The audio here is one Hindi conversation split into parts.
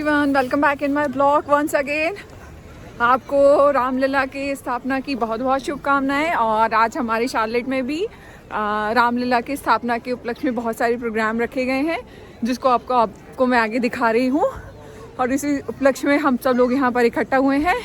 Welcome back in my blog once again. आपको रामलीला की स्थापना की बहुत बहुत शुभकामनाएं। और आज हमारे शार्लेट में भी रामलीला की स्थापना के उपलक्ष्य में बहुत सारे प्रोग्राम रखे गए हैं, जिसको आपको मैं आगे दिखा रही हूँ। और इसी उपलक्ष्य में हम सब लोग यहाँ पर इकट्ठा हुए हैं।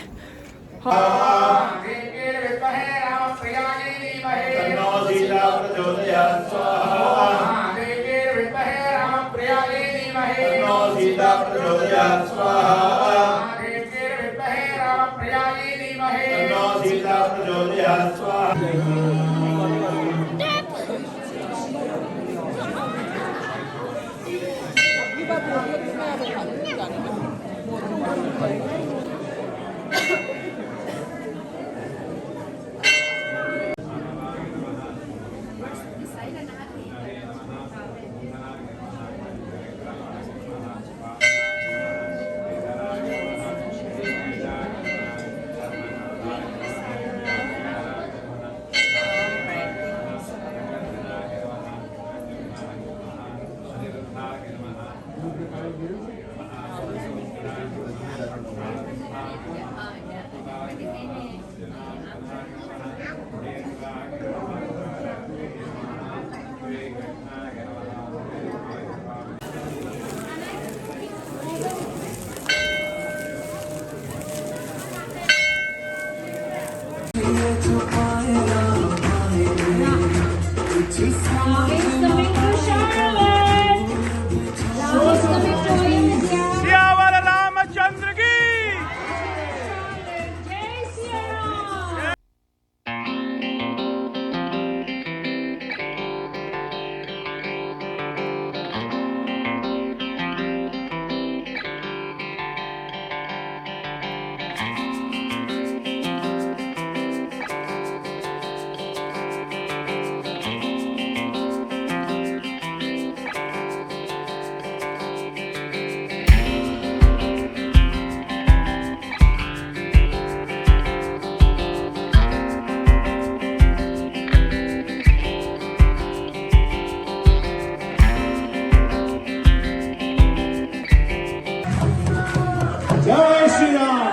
Jai Shri Ram.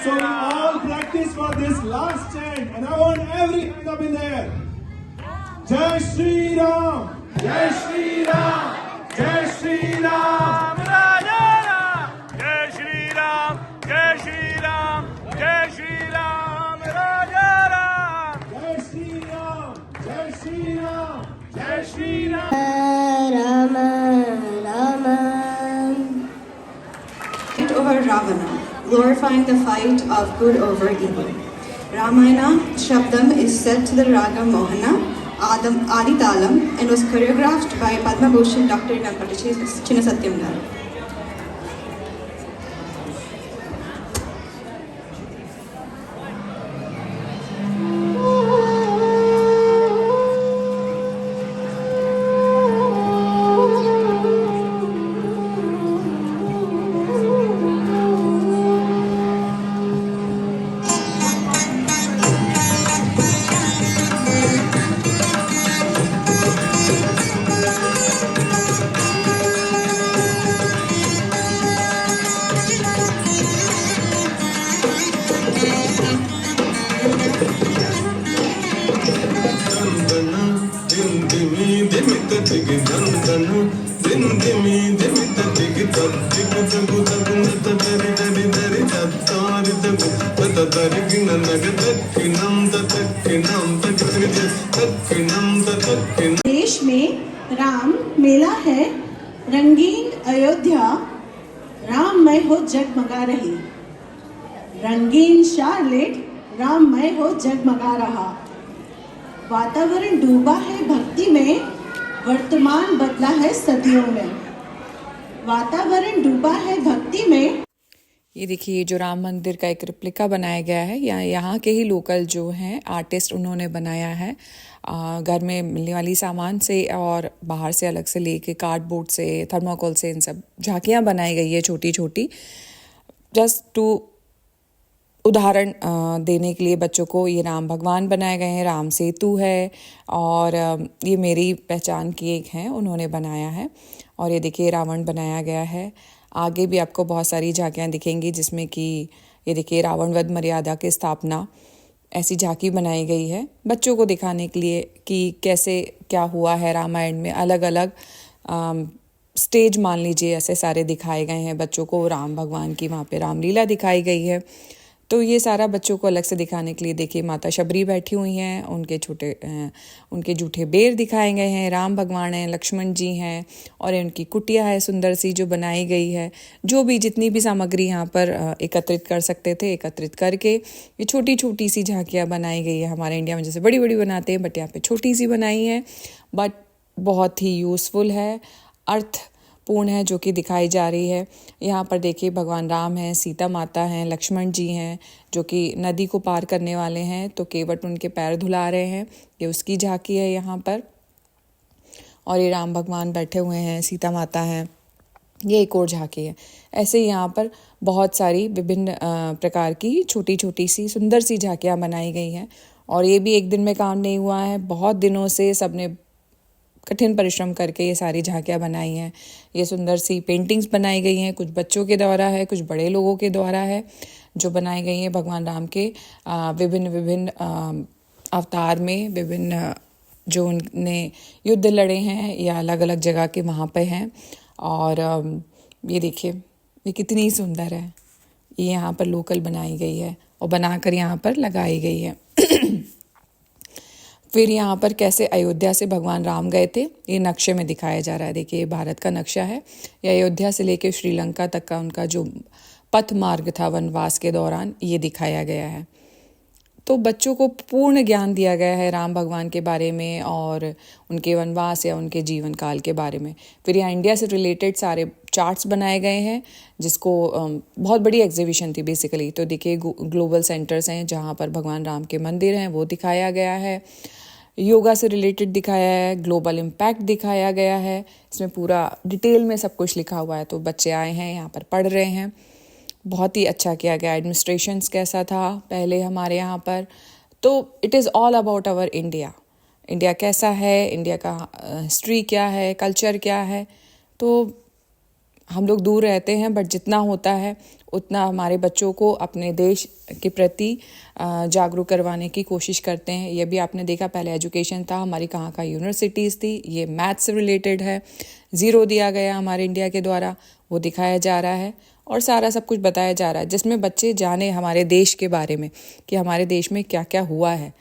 So we all practice for this last chant, and I want every hand up in the air. Jai Shri Ram. Jai Shri Ram. Jai Shri Ram. Raja Ram. Jai Shri Ram. Jai Shri Ram. Jai Shri Ram. Raja Ram. Jai Shri Ram. Jai Shri Ram. Jai Shri Ram. Rama, Rama. Over Ravana, glorifying the fight of good over evil. Ramayana Shabdam is set to the Raga Mohana, Adi Talam, and was choreographed by Padma Bhushan Dr. Nampati Chinnasatyam Garu. देश में राम मेला है, रंगीन अयोध्या राममय हो जगमगा रही। रंगीन शार्लेट राममय हो जगमगा रहा। वातावरण डूबा है भक्ति में, वर्तमान बदला है सदियों में। वातावरण डूबा है भक्ति में। ये देखिए, जो राम मंदिर का एक रिप्लिका बनाया गया है, यहाँ के ही लोकल जो हैं आर्टिस्ट उन्होंने बनाया है। घर में मिलने वाली सामान से और बाहर से अलग से लेके कार्डबोर्ड से, थर्माकोल से, इन सब झांकियाँ बनाई गई है छोटी छोटी, जस्ट टू उदाहरण देने के लिए बच्चों को। ये राम भगवान बनाए गए हैं, राम सेतु है, और ये मेरी पहचान की एक हैं, उन्होंने बनाया है। और ये देखिए रावण बनाया गया है। आगे भी आपको बहुत सारी झांकियाँ दिखेंगी, जिसमें कि ये देखिए रावण वध मर्यादा की स्थापना, ऐसी झांकी बनाई गई है बच्चों को दिखाने के लिए कि कैसे क्या हुआ है रामायण में। अलग अलग स्टेज मान लीजिए ऐसे सारे दिखाए गए हैं बच्चों को। राम भगवान की वहाँ पे रामलीला दिखाई गई है, तो ये सारा बच्चों को अलग से दिखाने के लिए देखिए माता शबरी बैठी हुई हैं, उनके जूठे बेर दिखाए गए हैं, राम भगवान हैं, लक्ष्मण जी हैं, और उनकी कुटिया है सुंदर सी जो बनाई गई है। जो भी जितनी भी सामग्री यहाँ पर एकत्रित कर सकते थे, एकत्रित करके ये छोटी छोटी सी झांकियाँ बनाई गई है। हमारे इंडिया में जैसे बड़ी बड़ी बनाते हैं, बट यहाँ पे छोटी सी बनाई है, बट बहुत ही यूज़फुल है, अर्थपूर्ण है, जो कि दिखाई जा रही है। यहाँ पर देखिए भगवान राम हैं, सीता माता हैं, लक्ष्मण जी हैं, जो कि नदी को पार करने वाले हैं, तो केवट उनके पैर धुला रहे हैं, ये उसकी झांकी है यहाँ पर। और ये राम भगवान बैठे हुए हैं, सीता माता हैं, ये एक और झांकी है। ऐसे ही यहाँ पर बहुत सारी विभिन्न प्रकार की छोटी छोटी सी सुंदर सी झांकियाँ बनाई गई हैं। और ये भी एक दिन में काम नहीं हुआ है, बहुत दिनों से सबने कठिन परिश्रम करके ये सारी झांकियाँ बनाई हैं। ये सुंदर सी पेंटिंग्स बनाई गई हैं, कुछ बच्चों के द्वारा है, कुछ बड़े लोगों के द्वारा है, जो बनाई गई हैं भगवान राम के विभिन्न अवतार में। विभिन्न जो उनने युद्ध लड़े हैं या अलग अलग जगह के वहाँ पे हैं। और ये देखिए ये कितनी सुंदर है, ये यहाँ पर लोकल बनाई गई है और बनाकर यहाँ पर लगाई गई है। फिर यहाँ पर कैसे अयोध्या से भगवान राम गए थे, ये नक्शे में दिखाया जा रहा है। देखिए ये भारत का नक्शा है, ये अयोध्या से लेकर श्रीलंका तक का उनका जो पथ मार्ग था वनवास के दौरान, ये दिखाया गया है। तो बच्चों को पूर्ण ज्ञान दिया गया है राम भगवान के बारे में और उनके वनवास या उनके जीवन काल के बारे में। फिर यहाँ इंडिया से रिलेटेड सारे चार्ट्स बनाए गए हैं, जिसको बहुत बड़ी एग्जीबिशन थी बेसिकली। तो देखिए ग्लोबल सेंटर्स हैं जहाँ पर भगवान राम के मंदिर हैं, वो दिखाया गया है। योगा से रिलेटेड दिखाया है, ग्लोबल इम्पैक्ट दिखाया गया है, इसमें पूरा डिटेल में सब कुछ लिखा हुआ है। तो बच्चे आए हैं यहाँ पर पढ़ रहे हैं, बहुत ही अच्छा किया गया। एडमिनिस्ट्रेशंस कैसा था पहले हमारे यहाँ पर, तो it is all about our India. India कैसा है, इंडिया का हिस्ट्री क्या है, कल्चर क्या है। तो हम लोग दूर रहते हैं, बट जितना होता है उतना हमारे बच्चों को अपने देश के प्रति जागरूक करवाने की कोशिश करते हैं। ये भी आपने देखा, पहले एजुकेशन था हमारी कहाँ का यूनिवर्सिटीज़ थी, ये मैथ्स से रिलेटेड है। 0 दिया गया हमारे इंडिया के द्वारा, वो दिखाया जा रहा है और सारा सब कुछ बताया जा रहा है, जिसमें बच्चे जाने हमारे देश के बारे में कि हमारे देश में क्या क्या हुआ है।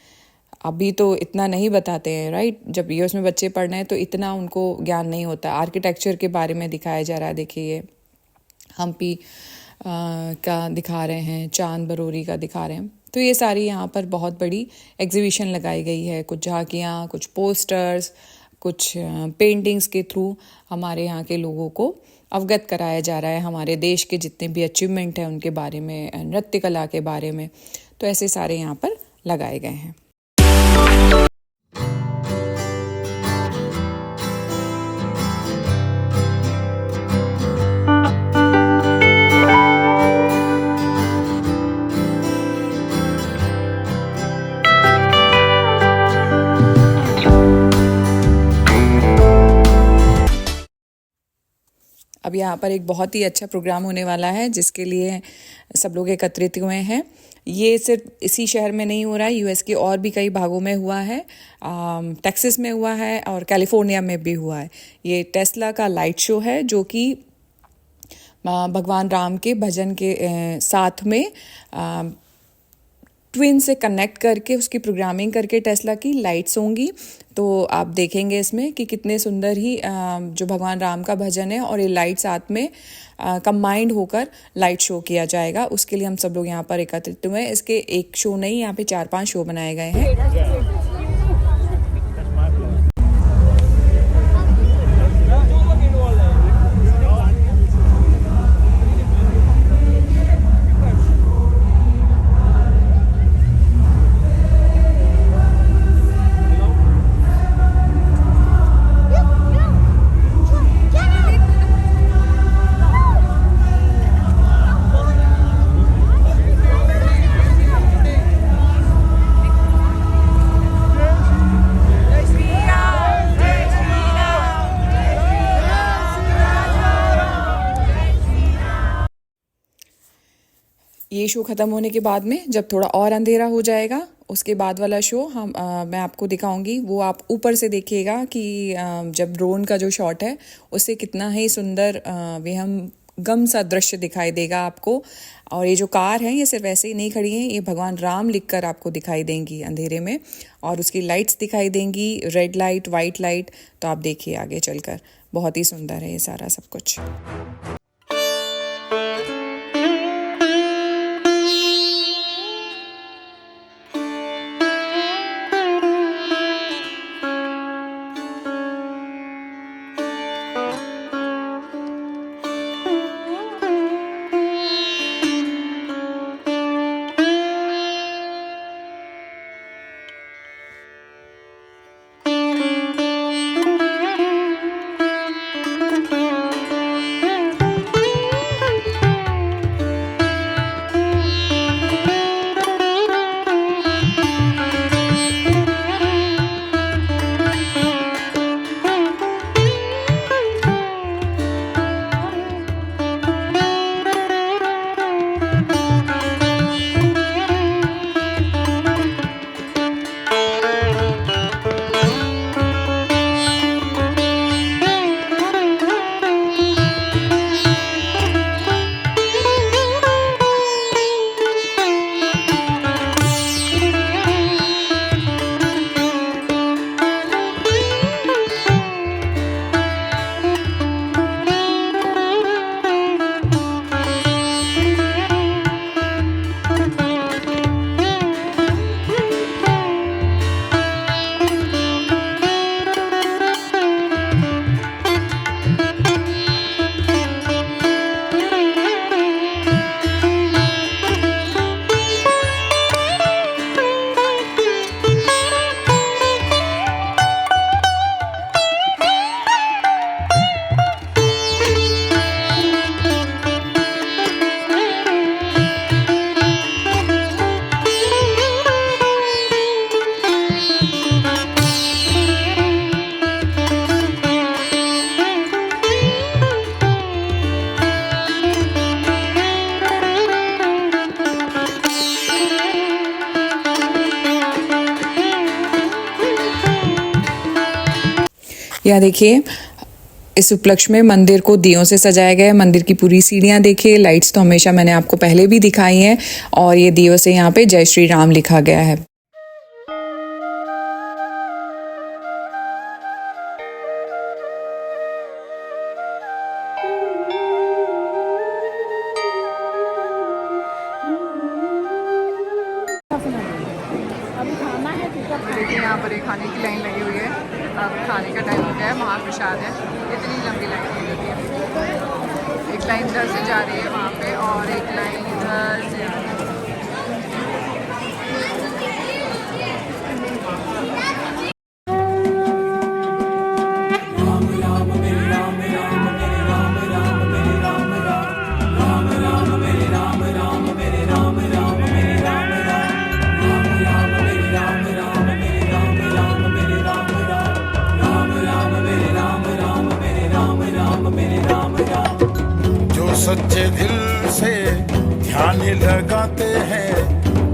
अभी तो इतना नहीं बताते हैं, राइट। जब यूएस में बच्चे पढ़ रहे हैं तो इतना उनको ज्ञान नहीं होता। आर्किटेक्चर के बारे में दिखाया जा रहा है, देखिए हम्पी का दिखा रहे हैं, चांद बरोरी का दिखा रहे हैं। तो ये सारी यहाँ पर बहुत बड़ी एग्जीबिशन लगाई गई है, कुछ झांकियाँ, कुछ पोस्टर्स, कुछ पेंटिंग्स के थ्रू हमारे यहाँ के लोगों को अवगत कराया जा रहा है हमारे देश के जितने भी अचीवमेंट हैं उनके बारे में, नृत्य कला के बारे में। तो ऐसे सारे यहाँ पर लगाए गए हैं। अब यहाँ पर एक बहुत ही अच्छा प्रोग्राम होने वाला है, जिसके लिए सब लोग एकत्रित हुए हैं। ये सिर्फ इसी शहर में नहीं हो रहा है, यूएस के और भी कई भागों में हुआ है, टेक्सास में हुआ है और कैलिफोर्निया में भी हुआ है। ये टेस्ला का लाइट शो है, जो कि भगवान राम के भजन के साथ में ट्विन से कनेक्ट करके उसकी प्रोग्रामिंग करके टेस्ला की लाइट्स होंगी। तो आप देखेंगे इसमें कि कितने सुंदर ही जो भगवान राम का भजन है और ये लाइट साथ में कंबाइंड होकर लाइट शो किया जाएगा। उसके लिए हम सब लोग यहाँ पर एकत्रित हुए हैं। इसके एक शो नहीं, यहाँ पे 4-5 शो बनाए गए हैं। ये शो ख़त्म होने के बाद में जब थोड़ा और अंधेरा हो जाएगा उसके बाद वाला शो मैं आपको दिखाऊंगी। वो आप ऊपर से देखिएगा कि जब ड्रोन का जो शॉट है उससे कितना ही सुंदर विहंगम सा दृश्य दिखाई देगा आपको। और ये जो कार है ये सिर्फ ऐसे ही नहीं खड़ी हैं, ये भगवान राम लिखकर आपको दिखाई देंगी अंधेरे में, और उसकी लाइट्स दिखाई देंगी, रेड लाइट, वाइट लाइट। तो आप देखिए आगे चलकर, बहुत ही सुंदर है ये सारा सब कुछ। यहाँ देखिए इस उपलक्ष्य में मंदिर को दियों से सजाया गया है। मंदिर की पूरी सीढ़ियाँ देखिए, लाइट्स तो हमेशा मैंने आपको पहले भी दिखाई हैं, और ये दियों से यहाँ पे जय श्री राम लिखा गया है। देखिए यहाँ पर एक खाने की लाइन लगी हुई है। अब खाने का टाइम हो गया है, महाप्रसाद है। इतनी लंबी लाइन लगी हुई है। एक लाइन इधर से जा रही है वहाँ पे, और एक लाइन इधर से आ रही है। सच्चे दिल से ध्यान लगाते हैं,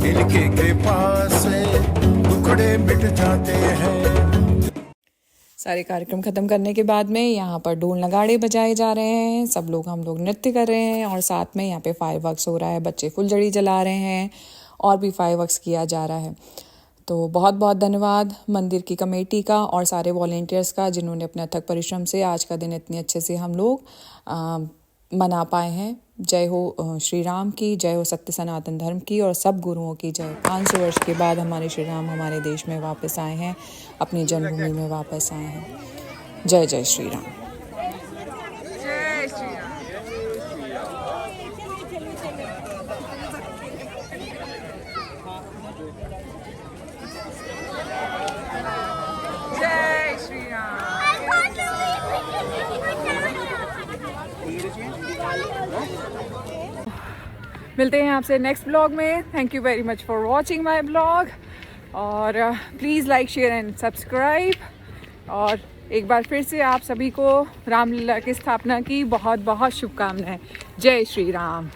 इनकी कृपा से दुखड़े मिट जाते हैं। सारे कार्यक्रम खत्म करने के बाद में यहाँ पर ढोल नगाड़े बजाए जा रहे हैं, हम लोग नृत्य कर रहे हैं, और साथ में यहाँ पे फायरवर्क्स हो रहा है, बच्चे फुलझड़ी जला रहे हैं और भी फायरवर्क्स किया जा रहा है। तो बहुत बहुत धन्यवाद मंदिर की कमेटी का और सारे वॉलेंटियर्स का, जिन्होंने अपने अथक परिश्रम से आज का दिन इतने अच्छे से हम लोग मना पाए हैं। जय हो श्री राम की, जय हो सत्य सनातन धर्म की, और सब गुरुओं की जय। 500 वर्ष के बाद हमारे श्री राम हमारे देश में वापस आए हैं, अपनी जन्मभूमि में वापस आए हैं। जय जय श्री राम। जय श्री राम। जय श्री राम। मिलते हैं आपसे नेक्स्ट ब्लॉग में। Thank you very much for watching my blog, और please like, share and subscribe. और एक बार फिर से आप सभी को रामलीला की स्थापना की बहुत बहुत शुभकामनाएं। जय श्री राम।